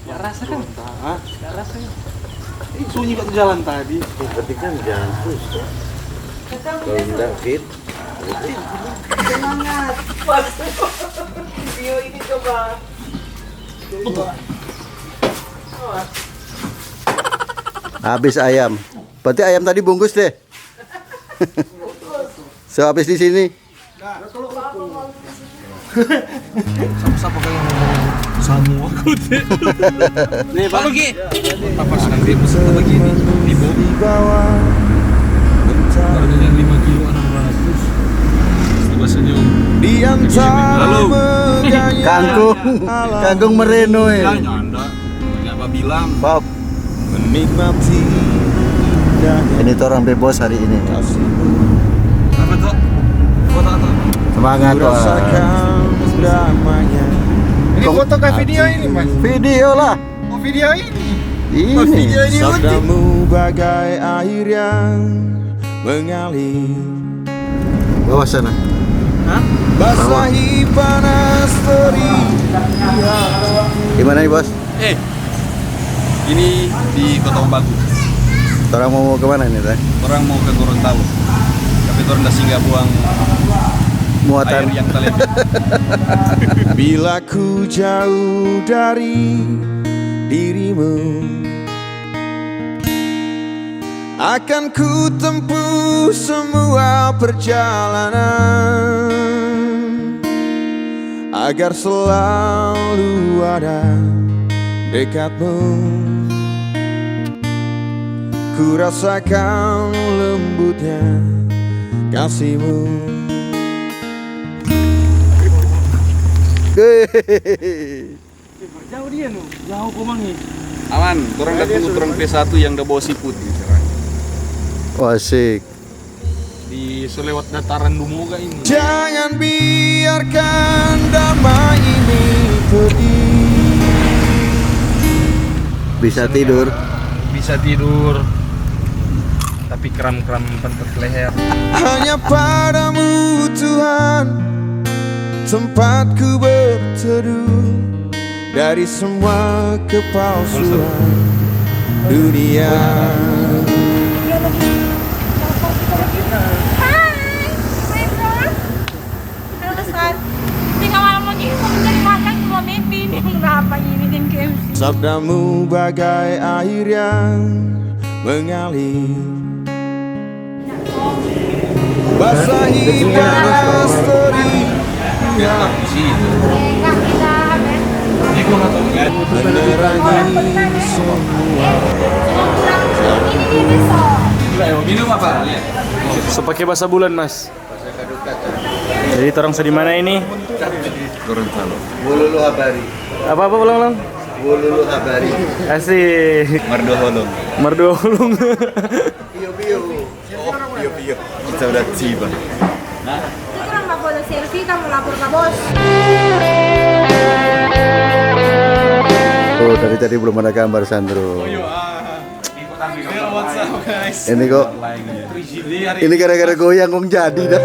Gak rasa kan? Gak rasa kan? Sunyi kok jalan tadi. Tapi kan jangan terus. Kalau tidak fit. Semangat. Mas. Video ini coba. Habis ayam. Berarti ayam tadi bungkus deh. So habis di sini. Sama-sama kayak Samu aku deh. Nih, Pak. Pergi. Apa nanti pesan begini? Di bawah. Harganya 5 kilo 600. Coba senyum. Halo. Kangkung mereno Ya, ya. nyanda. Apa bilang? Bob. Menikmati Ini tuh orang bebas hari ini. Apa tuh? Foto atau? Semangat wah. damainya. Ini foto ke video ini, Mas? Video lah. Oh, video ini. Ini. Video ini unik. Sabdamu bagai air yang mengalir. Bawah sana. Hah? Basahi panas terik. Gimana nih bos? Ini di Kota Bagu. Orang mau kemana ini teh? Orang mau ke Gorontalo. Tapi orang udah singgah buang air Muatan. yang kalian. Bila ku jauh dari dirimu, akan ku tempuh semua perjalanan agar selalu ada dekatmu. Ku rasakan lembutnya kasihmu. Jauh dia nu, jauh komangi. Aman, orang udah tunggu orang P1 yang udah bawa siput di Wah, asik. di selewat dataran Dumoga ini. Jangan biarkan damai ini pergi. Bisa tidur. Bisa tidur. Tapi kram-kram pentet leher. Hanya padamu Tuhan tempatku berteduh dari semua kepalsuan dunia. Sabdamu bagai air yang mengalir, basahi panas terik, menerangi semua. Minum apa? Sepakai bahasa bulan, Mas. Jadi orang sedih mana ini? Gorontalo. Bululu habari. Apa-apa ulang-ulang? Bululu habari. Asik. Mardoholong. Merdoolong. Bio-bio. Bio-bio, kita udah tiba. Kita nggak boleh selfie, kamu lapor ke bos. Oh, dari tadi belum ada gambar Sandro. Ini kok. Ini gara-gara goyang kong jadi dah.